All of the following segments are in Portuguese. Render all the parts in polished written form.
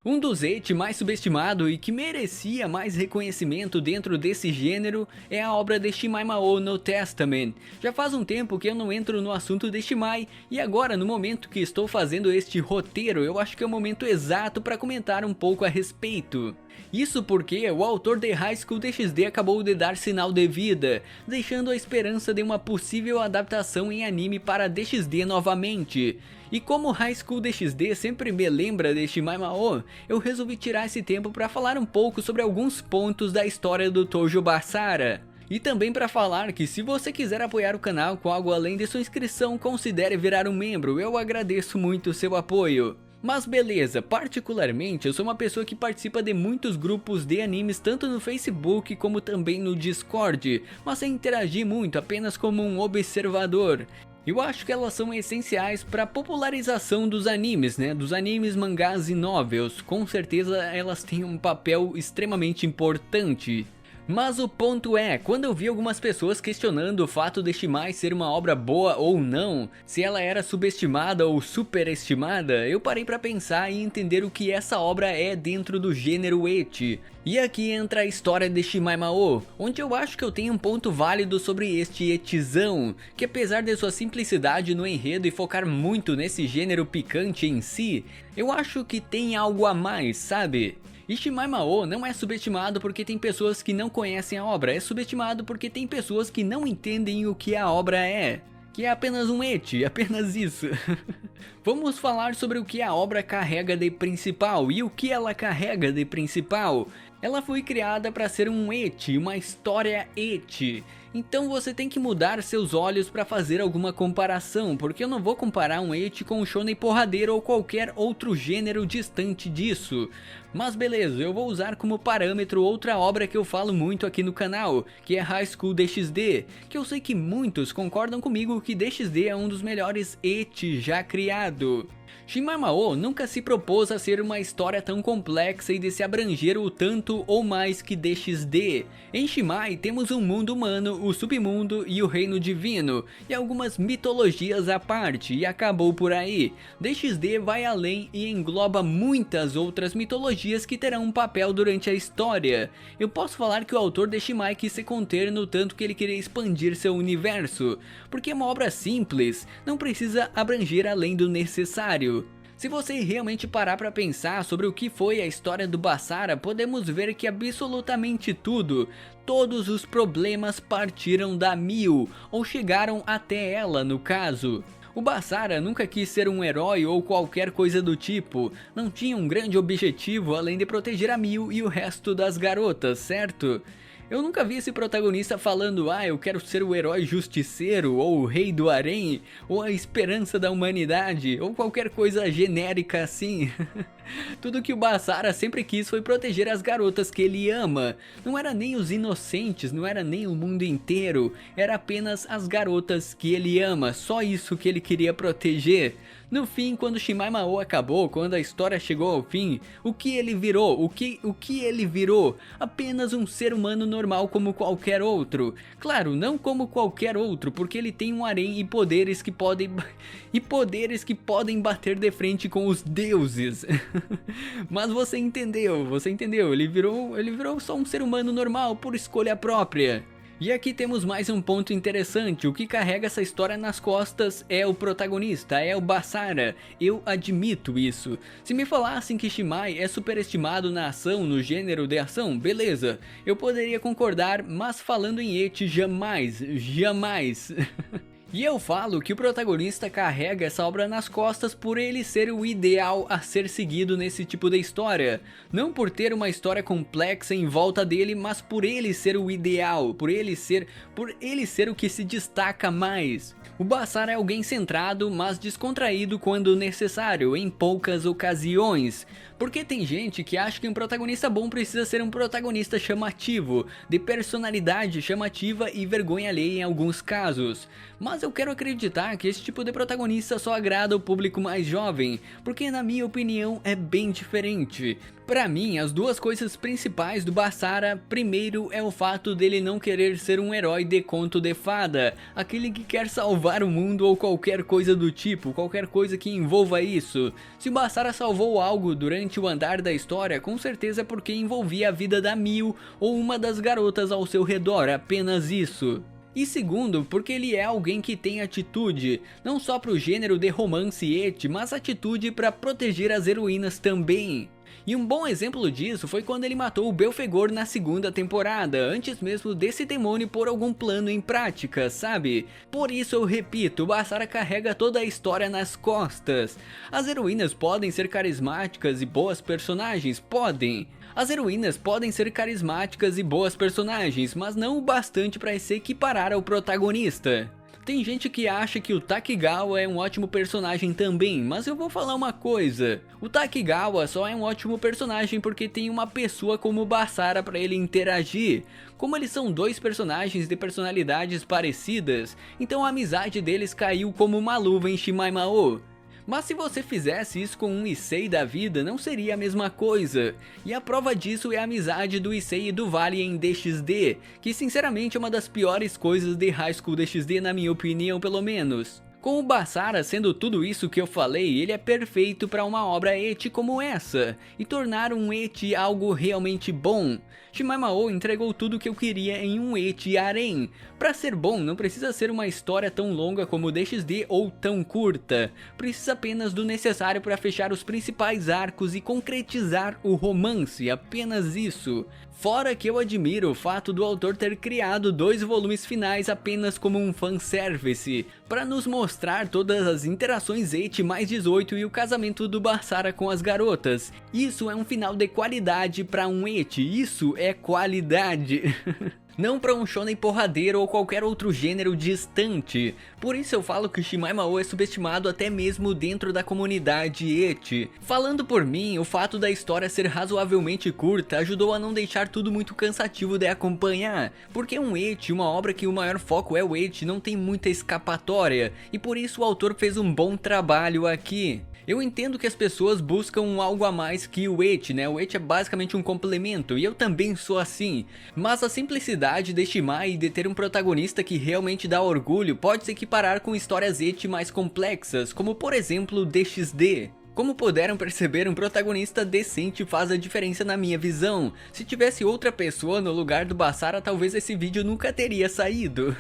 Um dos eti mais subestimado e que merecia mais reconhecimento dentro desse gênero é a obra de Shimaemao no Testament. Já faz um tempo que eu não entro no assunto de Shimai e agora no momento que estou fazendo este roteiro eu acho que é o momento exato para comentar um pouco a respeito. Isso porque o autor de High School DxD acabou de dar sinal de vida, deixando a esperança de uma possível adaptação em anime para DxD novamente. E como High School DxD sempre me lembra de Shimaemao, eu resolvi tirar esse tempo para falar um pouco sobre alguns pontos da história do Toujo Basara. E também para falar que se você quiser apoiar o canal com algo além de sua inscrição, considere virar um membro, eu agradeço muito o seu apoio. Mas beleza, particularmente eu sou uma pessoa que participa de muitos grupos de animes tanto no Facebook como também no Discord, mas sem interagir muito, apenas como um observador. Eu acho que elas são essenciais para a popularização dos animes, né? Dos animes, mangás e novels. Com certeza elas têm um papel extremamente importante. Mas o ponto é, quando eu vi algumas pessoas questionando o fato de Shimai ser uma obra boa ou não, se ela era subestimada ou superestimada, eu parei para pensar e entender o que essa obra é dentro do gênero eti. E aqui entra a história de Shimaemao, onde eu acho que eu tenho um ponto válido sobre este etizão, que apesar de sua simplicidade no enredo e focar muito nesse gênero picante em si, eu acho que tem algo a mais, sabe? E Shimaemao não é subestimado porque tem pessoas que não conhecem a obra, é subestimado porque tem pessoas que não entendem o que a obra é. Que é apenas um eti, apenas isso. Vamos falar sobre o que a obra carrega de principal e o que ela carrega de principal. Ela foi criada para ser um eti, uma história eti. Então você tem que mudar seus olhos para fazer alguma comparação, porque eu não vou comparar um eti com um shonen porradeiro ou qualquer outro gênero distante disso. Mas beleza, eu vou usar como parâmetro outra obra que eu falo muito aqui no canal, que é High School DxD, que eu sei que muitos concordam comigo que DxD é um dos melhores eti já criado. Shimaemao nunca se propôs a ser uma história tão complexa e de se abranger o tanto ou mais que DxD. Em Shimai temos um mundo humano, o submundo e o reino divino, e algumas mitologias à parte, e acabou por aí. DxD vai além e engloba muitas outras mitologias que terão um papel durante a história. Eu posso falar que o autor de Shimai quis se conter no tanto que ele queria expandir seu universo, porque é uma obra simples, não precisa abranger além do necessário. Se você realmente parar para pensar sobre o que foi a história do Basara, podemos ver que absolutamente tudo, todos os problemas partiram da Miu, ou chegaram até ela no caso. O Basara nunca quis ser um herói ou qualquer coisa do tipo, não tinha um grande objetivo além de proteger a Miu e o resto das garotas, certo? Eu nunca vi esse protagonista falando, eu quero ser o herói justiceiro, ou o rei do harém, ou a esperança da humanidade, ou qualquer coisa genérica assim. Tudo que o Basara sempre quis foi proteger as garotas que ele ama. Não era nem os inocentes, não era nem o mundo inteiro, era apenas as garotas que ele ama, só isso que ele queria proteger. No fim, quando Shimaemao acabou, quando a história chegou ao fim, o que ele virou? O que ele virou? Apenas um ser humano normal como qualquer outro. Claro, não como qualquer outro, porque ele tem um harém e poderes que podem bater de frente com os deuses. Mas você entendeu, ele virou só um ser humano normal por escolha própria. E aqui temos mais um ponto interessante, o que carrega essa história nas costas é o protagonista, é o Basara, eu admito isso. Se me falassem que Shimai é superestimado na ação, no gênero de ação, beleza, eu poderia concordar, mas falando em eti, jamais. E eu falo que o protagonista carrega essa obra nas costas por ele ser o ideal a ser seguido nesse tipo de história. Não por ter uma história complexa em volta dele, mas por ele ser o ideal, por ele ser o que se destaca mais. O Basara é alguém centrado, mas descontraído quando necessário, em poucas ocasiões. Porque tem gente que acha que um protagonista bom precisa ser um protagonista chamativo, de personalidade chamativa e vergonha alheia em alguns casos. Mas Mas eu quero acreditar que esse tipo de protagonista só agrada o público mais jovem, porque na minha opinião é bem diferente. Pra mim, as duas coisas principais do Basara, primeiro é o fato dele não querer ser um herói de conto de fada, aquele que quer salvar o mundo ou qualquer coisa do tipo, qualquer coisa que envolva isso. Se o Basara salvou algo durante o andar da história, com certeza é porque envolvia a vida da Mil ou uma das garotas ao seu redor, apenas isso. E segundo, porque ele é alguém que tem atitude, não só pro gênero de romance e ecchi, mas atitude para proteger as heroínas também. E um bom exemplo disso foi quando ele matou o Belphegor na segunda temporada, antes mesmo desse demônio pôr algum plano em prática, sabe? Por isso eu repito, Basara carrega toda a história nas costas. As heroínas podem ser carismáticas e boas personagens, podem. As heroínas podem ser carismáticas e boas personagens, mas não o bastante para se equiparar ao protagonista. Tem gente que acha que o Takigawa é um ótimo personagem também, mas eu vou falar uma coisa. O Takigawa só é um ótimo personagem porque tem uma pessoa como Basara para ele interagir. Como eles são dois personagens de personalidades parecidas, então a amizade deles caiu como uma luva em Shimaimao. Mas se você fizesse isso com um Issei da vida, não seria a mesma coisa. E a prova disso é a amizade do Issei e do Vale em DxD, que sinceramente é uma das piores coisas de High School DxD na minha opinião, pelo menos. Com o Basara sendo tudo isso que eu falei, ele é perfeito para uma obra ecchi como essa, e tornar um ecchi algo realmente bom. Shimaimao entregou tudo o que eu queria em um ecchi harem. Para ser bom, não precisa ser uma história tão longa como o DxD ou tão curta. Precisa apenas do necessário para fechar os principais arcos e concretizar o romance, apenas isso. Fora que eu admiro o fato do autor ter criado 2 volumes finais apenas como um fanservice, para nos mostrar todas as interações ecchi mais 18 e o casamento do Basara com as garotas. Isso é um final de qualidade para um ecchi, isso é qualidade. Não para um shonen porradeiro ou qualquer outro gênero distante. Por isso eu falo que Shimaimao é subestimado até mesmo dentro da comunidade ecchi. Falando por mim, o fato da história ser razoavelmente curta ajudou a não deixar tudo muito cansativo de acompanhar, porque um ecchi, uma obra que o maior foco é o ecchi, não tem muita escapatória, e por isso o autor fez um bom trabalho aqui. Eu entendo que as pessoas buscam algo a mais que o ecchi, né? O ecchi é basicamente um complemento, e eu também sou assim. Mas a simplicidade de Shimai e de ter um protagonista que realmente dá orgulho pode se equiparar com histórias ecchi mais complexas, como por exemplo DxD. Como puderam perceber, um protagonista decente faz a diferença na minha visão. Se tivesse outra pessoa no lugar do Basara, talvez esse vídeo nunca teria saído.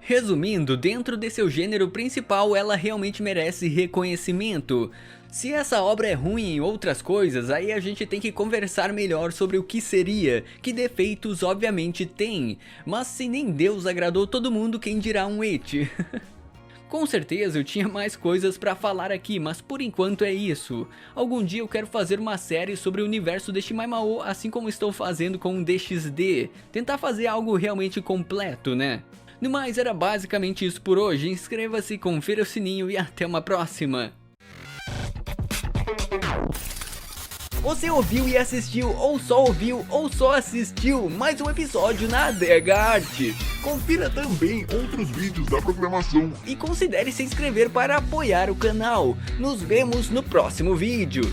Resumindo, dentro de seu gênero principal, ela realmente merece reconhecimento. Se essa obra é ruim em outras coisas, aí a gente tem que conversar melhor sobre o que seria, que defeitos obviamente tem, mas se nem Deus agradou todo mundo, quem dirá um ecchi? Com certeza eu tinha mais coisas pra falar aqui, mas por enquanto é isso. Algum dia eu quero fazer uma série sobre o universo de Shimaimao, assim como estou fazendo com o DxD. Tentar fazer algo realmente completo, né? No mais, era basicamente isso por hoje. Inscreva-se, confira o sininho e até uma próxima. Você ouviu e assistiu, ou só ouviu, ou só assistiu mais um episódio na Adega Arte. Confira também outros vídeos da programação E considere se inscrever para apoiar o canal. Nos vemos no próximo vídeo.